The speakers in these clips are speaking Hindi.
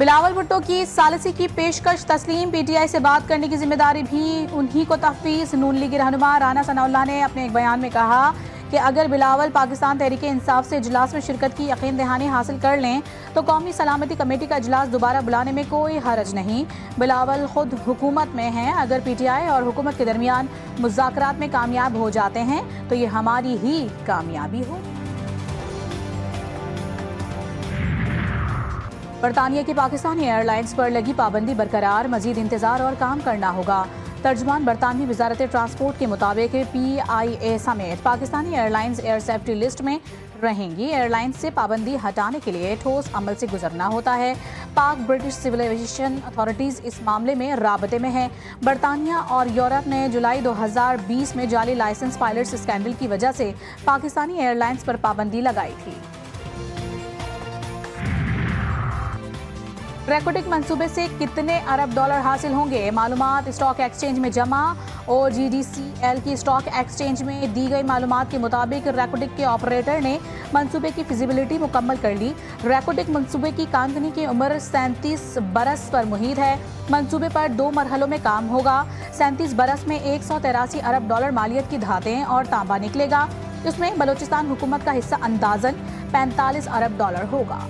बिलावल भुट्टो की सालिसी की पेशकश तस्लीम, पीटीआई से बात करने की जिम्मेदारी भी उन्हीं को तहफीज। नून लीगी रहनुमा राना सनाउल्लाह ने अपने एक बयान में कहा कि अगर बिलावल पाकिस्तान तहरीक इंसाफ से इजलास में शिरकत की यकीन दहानी हासिल कर लें तो कौमी सलामती कमेटी का इजलास दोबारा बुलाने में कोई हरज नहीं। बिलावल खुद हुकूमत में हैं, अगर पीटीआई और हुकूमत के दरमियान मुज़ाकरात में कामयाब हो जाते हैं तो ये हमारी ही कामयाबी हो। बरतानिया की पाकिस्तानी एयरलाइंस पर लगी पाबंदी बरकरार, मजीद इंतजार और काम करना होगा। तर्जुमान बरतानवी वजारत ट्रांसपोर्ट के मुताबिक PIA समेत Pakistani airlines air safety list में रहेंगी। एयरलाइंस से पाबंदी हटाने के लिए ठोस अमल से गुजरना होता है। पाक ब्रिटिश सिविल एविएशन अथॉरिटीज़ इस मामले में राबते में है। बरतानिया और यूरोप ने जुलाई 2020 में जाली लाइसेंस पायलट्स स्कैंडल की वजह से पाकिस्तानी एयरलाइंस पर पाबंदी लगाई थी। रेकोटिक मंसूबे से कितने अरब डॉलर हासिल होंगे, मालूमात स्टॉक एक्सचेंज में जमा। OGDCL की स्टॉक एक्सचेंज में दी गई मालूमात के मुताबिक रेकोटिक के ऑपरेटर ने मंसूबे की फिजिबिलिटी मुकम्मल कर ली। रेकोटिक मंसूबे की कांगनी की उम्र 37 बरस पर मुहित है। मंसूबे पर 2 मरहलों में काम होगा। 37 बरस में 183 अरब डॉलर मालियत की धातें और तांबा निकलेगा। इसमें बलूचिस्तान हुकूमत का हिस्सा अंदाजन 45 अरब डॉलर होगा।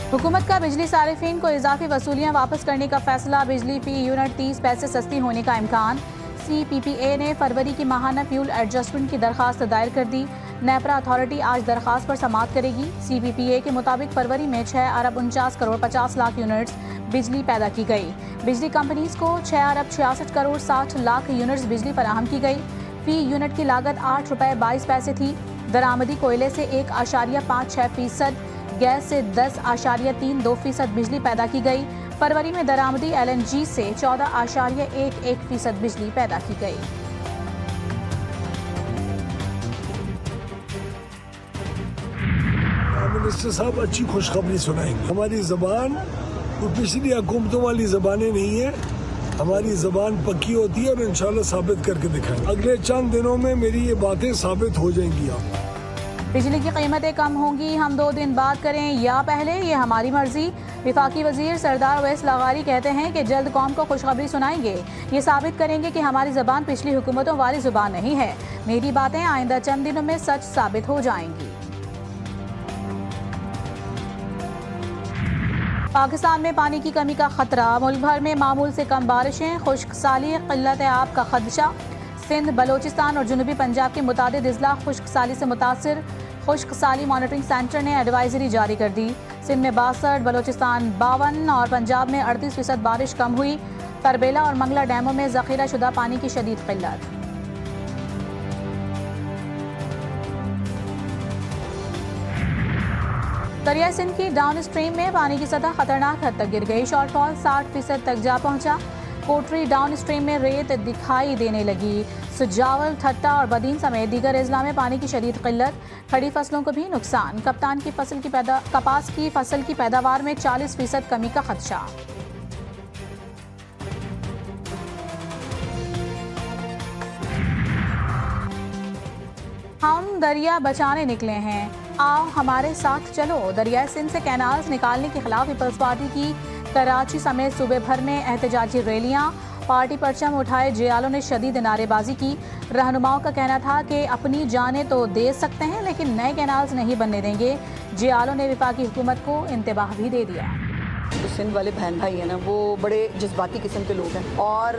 हुकूमत का बिजली सारिफिन को इजाफी वसूलियाँ वापस करने का फैसला, बिजली फी यूनिट 30 पैसे सस्ती होने का इम्कान। CPPA ने फरवरी की माहाना फ्यूल एडजस्टमेंट की दरखास्त दायर कर दी। नेपरा अथॉरिटी आज दरखास्त पर समाअत करेगी। CPPA के मुताबिक फरवरी में 6 अरब 49 करोड़ 50 लाख यूनिट्स बिजली पैदा की गई। बिजली कंपनीज को 6 अरब 66 करोड़ 60 लाख यूनिट्स बिजली फराहम की गई। फी यूनिट की लागत 8 रुपये 22 पैसे थी। दरामदी कोयले से 1.56%, गैस से 10.32% बिजली पैदा की गई। फरवरी में दरामदी LNG से 14.11% बिजली पैदा की गई। मिनिस्टर साहब अच्छी खुशखबरी सुनाएंगे। हमारी जबान वो पिछली हुकूमतों वाली जबानें नहीं है, हमारी जबान पक्की होती है और इंशाल्लाह साबित करके दिखाएंगे। अगले चंद दिनों में मेरी ये बातें साबित हो जाएंगी। आप बिजली की कीमतें कम होंगी, हम 2 दिन बाद करें या पहले, ये हमारी मर्जी। विफाकी वजीर सरदार अवैस लगारी कहते हैं कि जल्द कौम को खुशखबरी सुनाएंगे। ये साबित करेंगे कि हमारी ज़बान पिछली हुकूमतों वाली ज़ुबान नहीं है। मेरी बातें आइंदा चंद दिनों में सच साबित हो जाएंगी। पाकिस्तान में पानी की कमी का खतरा, मुल्क भर में मामूल से कम बारिशें, खुश्क साली, किल्लत आब का खदशा। सिंध, बलोचिस्तान और जनूबी पंजाब के मुतादिद अजला खुश्क साली से मुतासिर। खुश्क साली मॉनिटरिंग सेंटर ने एडवाइजरी जारी कर दी। सिंध में 62, बलोचिस्तान 52 और पंजाब में 38% बारिश कम हुई। तरबेला और मंगला डैमों में जखीरा शुदा पानी की शदीद किल्लत। दरिया सिंध की डाउन स्ट्रीम में पानी की सतह खतरनाक हद तक गिर गई। शॉर्टफॉल 60% तक जा पहुंचा। कोटरी डाउन स्ट्रीम में रेत दिखाई देने लगी। सुजावल, ठट्टा और बदीन समेत दीगर अजला में पानी की शदीद किल्लत। खड़ी फसलों को भी नुकसान। कपास की फसल की पैदावार में 40% कमी का खदशा। हम दरिया बचाने निकले हैं, आओ हमारे साथ चलो। दरिया सिंध से कैनाल्स निकालने के खिलाफ पीपल्स पार्टी की कराची समेत सूबे भर में एहतजाजी रैलियां। पार्टी परचम उठाए जेआलों ने शदीद नारेबाजी की। रहनुमाओं का कहना था कि अपनी जानें तो दे सकते हैं लेकिन नए कैनाल्स नहीं बनने देंगे। जेआलों ने वफाकी हुकूमत को इंतबाह भी दे दिया। जो सिंध वाले बहन भाई हैं ना, वो बड़े जज्बाती किस्म के लोग हैं और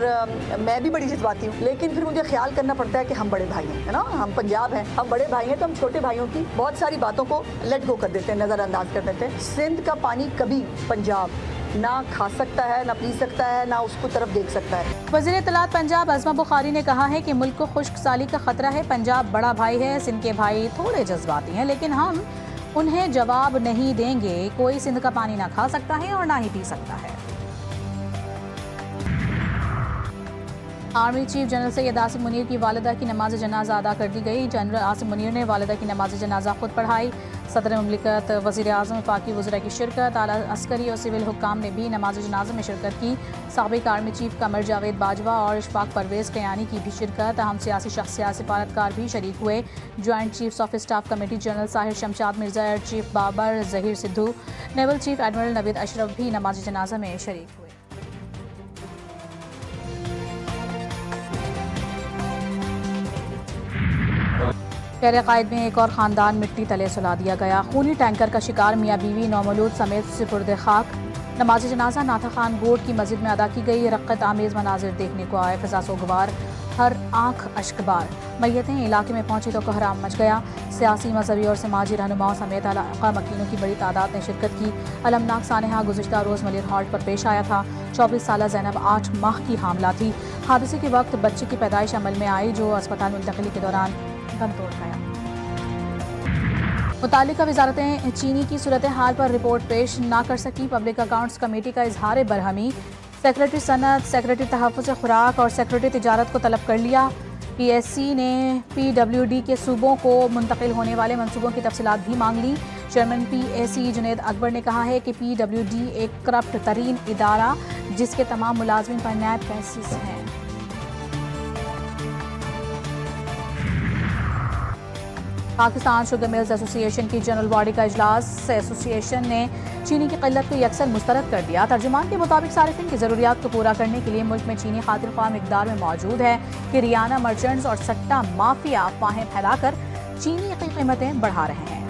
मैं भी बड़ी जज्बाती हूँ, लेकिन फिर मुझे ख्याल करना पड़ता है कि हम बड़े भाई हैं, है ना, हम पंजाब हैं, हम बड़े भाई हैं, तो हम छोटे भाइयों की बहुत सारी बातों को लेट गो कर देते हैं, नज़रअंदाज कर देते हैं। सिंध का पानी कभी पंजाब ना खा सकता है, ना पी सकता है, ना उसको तरफ देख सकता है। वज़ीर इत्तलात पंजाब अज़मा बुखारी ने कहा है कि मुल्क को खुश्क साली का खतरा है। पंजाब बड़ा भाई है, सिंध के भाई थोड़े जज्बाती हैं, लेकिन हम उन्हें जवाब नहीं देंगे। कोई सिंध का पानी ना खा सकता है और ना ही पी सकता है। Army chief general Syed Asim Munir की वालिदा की नमाज जनाजा अदा कर दी गई। जनरल आसिम मुनीर ने वालिदा की नमाज जनाजा खुद पढ़ाई। सदर मुमलिकत वज़ीर आज़म वफाकी वज़रा की शिरकत, आला अस्करी और सिविल हुक्काम ने भी नमाज जनाज़ा में शिरकत की। साबिक़ आर्मी चीफ कमर जावेद बाजवा और इशफाक परवेज़ कयानी की भी शिरकत। अहम सियासी शख्सियात सिफारतकार भी शरीक हुए। Joint chiefs of staff committee general Sahir Shamshad Mirza, air chief Babar Zaheer Sidhu, naval chief admiral Naveed Ashraf भी नमाज जनाज़ा में शरीक हुए। खैर कायद में एक और ख़ानदान मिट्टी तले सुला दिया गया। खूनी टैंकर का शिकार मियाँ बीवी नौमौलूद समेत सुपुर्द खाक। नमाज जनाजा नाथा खान बोर्ड की मस्जिद में अदा की गई। रक़्क़त आमेज़ मनाजिर देखने को आए, फ़िज़ा सोगवार, हर आँख अश्कबार। मैयतें इलाके में पहुंची तो कोहराम मच गया। सियासी, मजहबी और समाजी रहनुमाओं समेत इलाका मकीनों की बड़ी तादाद ने शिरकत की। अलमनाक सानहा गुज़िश्ता रोज़ मलिर हॉल्ट पर पेश आया था। 24 साला ज़ैनब 8 माह की हामला थी। हादसे के वक्त बच्चे की पैदाइश अमल में आई, जो अस्पताल मुंतकिली के दौरान दम तोड़ गया। मुतालिका वजारतें चीनी की सूरत हाल पर रिपोर्ट पेश ना कर सकी। पब्लिक अकाउंट्स कमेटी का इजहार बरहमी। सेक्रेटरी सनत, सेक्रेटरी तहफ़्फ़ुज़ खुराक और सेक्रेटरी तिजारत को तलब कर लिया। PSC ने PWD के सूबों को मुंतकिल होने वाले मनसूबों की तफसीलात भी मांग ली। चेयरमैन PAC जुनैद अकबर ने कहा है कि PWD एक करप्ट तरीन इदारा जिसके तमाम मुलाजमीन पर नैब केसेस हैं। पाकिस्तान शुगर मिल्स एसोसिएशन की जनरल बॉडी का इजलास। एसोसिएशन ने चीनी की किल्लत को यकसर मुस्तरद कर दिया। तर्जुमान के मुताबिक सारिफिन की ज़रूरियात को पूरा करने के लिए मुल्क में चीनी खातिर ख्वाह मिकदार में मौजूद है कि रियाना मर्चेंट्स और सट्टा माफिया अफवाहें फैलाकर चीनी की कीमतें बढ़ा रहे हैं।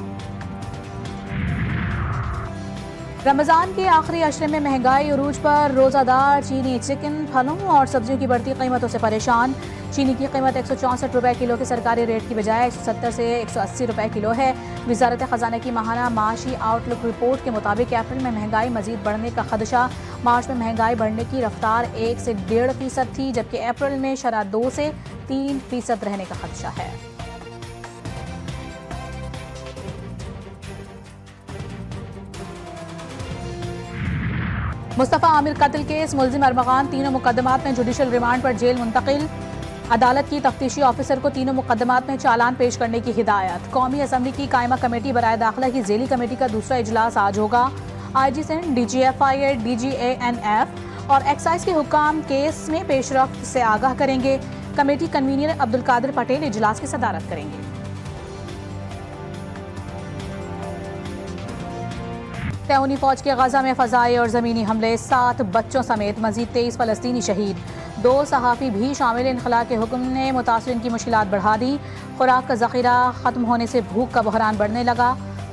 रमज़ान के आखिरी अशरे में महंगाई उरूज पर। रोज़ादार चीनी, चिकन, फलों और सब्जियों की बढ़ती कीमतों से परेशान। चीनी की कीमत 164 रुपए किलो के सरकारी रेट की बजाय 170 से 180 रुपए किलो है। वजारत ख़जाना की माहाना माशी आउटलुक रिपोर्ट के मुताबिक अप्रैल में महंगाई मजीद बढ़ने का खदशा। मार्च में महंगाई बढ़ने की रफ्तार 1 से 1.5% थी, जबकि अप्रैल में शरह 2 से 3% रहने का खदशा है। मुस्तफ़ा आमिर कत्ल केस। मुल्जिम अरमगान तीनों मुकदमात में जुडिशल रिमांड पर जेल मुंतकिल। अदालत की तफ्तीशी ऑफिसर को तीनों मुकदमात में चालान पेश करने की हिदायत। कौमी असम्बली की कायमा कमेटी बराए दाखिला की जेली कमेटी का दूसरा इजलास आज होगा। IG सिंध, DGFI, DGANF और एक्साइज के हुक्काम केस में पेशरफ्त से आगाह करेंगे। कमेटी कन्वीनर अब्दुल कादिर पटेल इजलास की सदारत करेंगे। तैमूनी फौज के गजा में फजाई और ज़मीनी हमले। 7 बच्चों समेत मजीद 23 फ़लस्तीनी शहीद। 2 सहाफ़ी भी शामिल। इनखला के हुक्म ने मुतासरीन की मुश्किलात बढ़ा दी। खुराक का ज़ख़ीरा ख़त्म होने से भूख का बहरान बढ़ने लगा।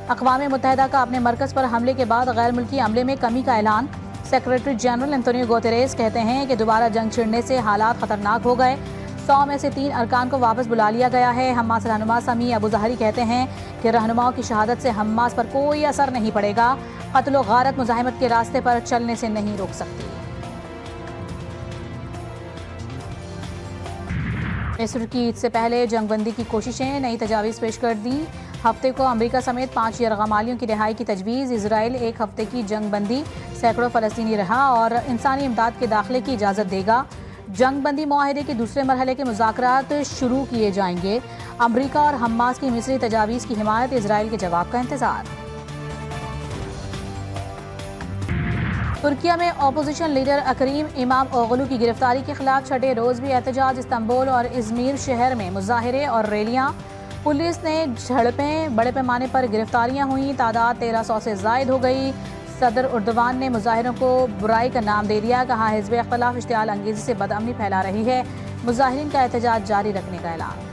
अक़वाम मुत्तहिदा का अपने मरकज़ पर हमले के बाद गैर मुल्की अमले में कमी का ऐलान। सेक्रेटरी जनरल एंटोनियो गुतेरेस कहते हैं कि दोबारा जंग छिड़ने से हालात ख़तरनाक हो गए। 100 में से 3 अरकान को वापस बुला लिया गया है। हमास रहनुमा समी अबू ज़हरी कहते हैं कि रहनुमाओं की शहादत से हमास पर कोई असर नहीं पड़ेगा। कत्ल व गारत मुज़ाहिमत के रास्ते पर चलने से नहीं रोक सकती। मिस्र की ईद से पहले जंगबंदी की कोशिशें। नई तजावीज़ पेश कर दी। हफ्ते को अमरीका समेत 5 यरगमालियों की रिहाई की तजवीज़। इजराइल 1 हफ्ते की जंगबंदी, सैकड़ों फ़लस्तीनी रहा और इंसानी इमदाद के दाखिले की इजाज़त देगा। जंगबंदी मुआहदे के दूसरे मरहले के मुज़ाकरात शुरू किए जाएंगे। अमरीका और हमास की मिस्री तजावीज़ की हिमायत। इजराइल के जवाब का इंतज़ार। तुर्किया में अपोजिशन लीडर अकरीम इमाम ओगलू की गिरफ्तारी के खिलाफ छठे रोज़ भी एहतजाज। इस्तांबुल और इज़मीर शहर में मुजाहिरे और रैलियाँ। पुलिस ने झड़पें, बड़े पैमाने पर गिरफ्तारियाँ हुई। तादाद 1300 से ज़ायद हो गई। सदर उर्दवान ने मुजाहिरों को बुराई का नाम दे दिया। कहा हिज़्ब इख्तिलाफ इश्तिआल अंगेज़ी से बदअमनी फैला रही है। मुजाहिरीन का एहतजाज जारी रखने का ऐलान।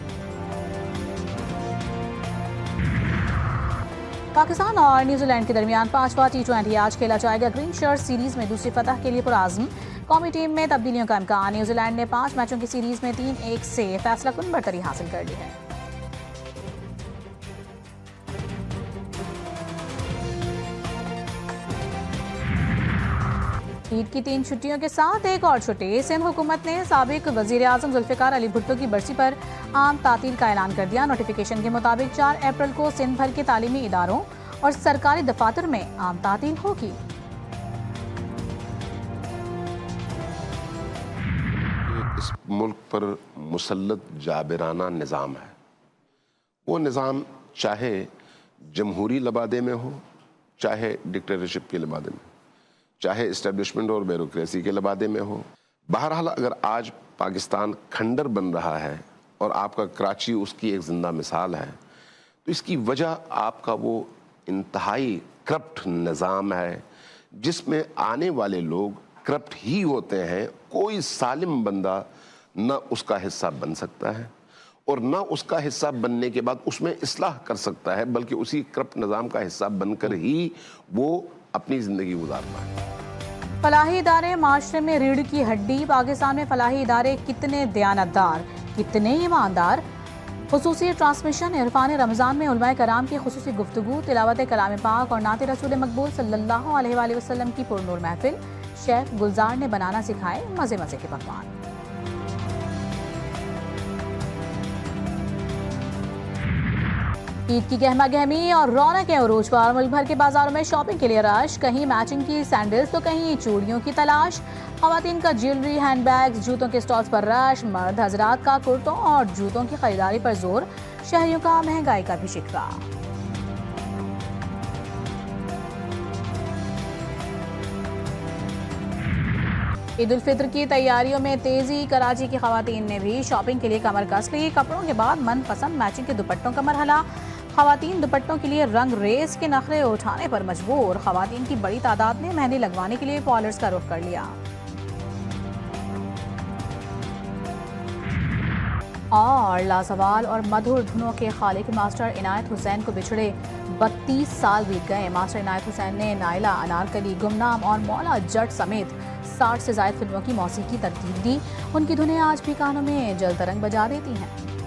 पाकिस्तान और न्यूजीलैंड के दरमियान 5वां T20 आज खेला जाएगा। ग्रीन शर्ट सीरीज में दूसरी फतह के लिए पुरआज़म। कौमी टीम में तब्दीलियों का इम्कान। न्यूजीलैंड ने 5 मैचों की सीरीज में 3-1 से फैसलाकुन बढ़तरी हासिल कर ली है। ईद की 3 छुट्टियों के साथ एक और छुट्टी। सिंध हुकूमत ने साबिक वज़ीर आज़म जुल्फ़िकार अली भुट्टो की बरसी पर आम तातील का ऐलान कर दिया। नोटिफिकेशन के मुताबिक 4 अप्रैल को सिंध भर के तालीमी इदारों और सरकारी दफातर में आम तातील होगी। इस मुल्क पर मुसल्लत जाबिराना निज़ाम है। वो निज़ाम चाहे जमहूरी लबादे में हो, चाहे डिक्टेटरशिप के लबादे में, चाहे इस्टेब्लिशमेंट और ब्यूरोक्रेसी के लबादे में हो। बहरहाल अगर आज पाकिस्तान खंडर बन रहा है और आपका कराची उसकी एक जिंदा मिसाल है, तो इसकी वजह आपका वो इंतहाई करप्ट निज़ाम है जिसमें आने वाले लोग करप्ट ही होते हैं। कोई सालिम बंदा न उसका हिस्सा बन सकता है और न उसका हिस्सा बनने के बाद उसमें इस्लाह कर सकता है, बल्कि उसी करप्ट निज़ाम का हिस्सा बनकर ही वो अपनी ज़िंदगी गुजारता है। फलाही इदारे माशरे में रीढ़ की हड्डी। पाकिस्तान में फलाही इदारे कितने दयानतदार, कितने ईमानदार। खुसूसी ट्रांसमिशन इरफान रमज़ान में उलमाए कराम की खुसूसी गुफ्तगू, तिलावत कलाम पाक और नाते रसूल मकबूल सल्लल्लाहु अलैहि वसल्लम की पुरनूर महफिल। शेफ गुलजार ने बनाना सिखाए मज़े मज़े के पकवान। ईद की गहमा गहमी और रौनक अरूज पर। मुल्क भर के बाजारों में शॉपिंग के लिए रश, कहीं मैचिंग की सैंडल्स तो कहीं चूड़ियों की तलाश। खवातीन का ज्वेलरी, हैंडबैग्स, जूतों के स्टॉल्स पर रश। मर्द हजरात का कुर्तों और जूतों की खरीदारी पर जोर। शहरियों का महंगाई का भी शिकवा। ईद उल फित्र की तैयारियों में तेजी। कराची की खवातीन ने भी शॉपिंग के लिए कमर कस ली। कपड़ों के बाद मनपसंद मैचिंग के दुपट्टों का मरहला। खवातीन दुपट्टों के लिए रंग रेस के नखरे उठाने पर मजबूर। खवातीन की बड़ी तादाद ने मेहंदी लगवाने के लिए पार्लर्स का रुख कर लिया। और लाजवाल और मधुर धुनों के खालिक मास्टर इनायत हुसैन को बिछड़े 32 साल बीत गए। मास्टर इनायत हुसैन ने नायला, अनारकली, गुमनाम और मौला जट समेत 60 से ज्यादा फिल्मों की मौसीकी तरतीब दी। उनकी धुनें आज भी कानों में जल तरंग बजा देती हैं।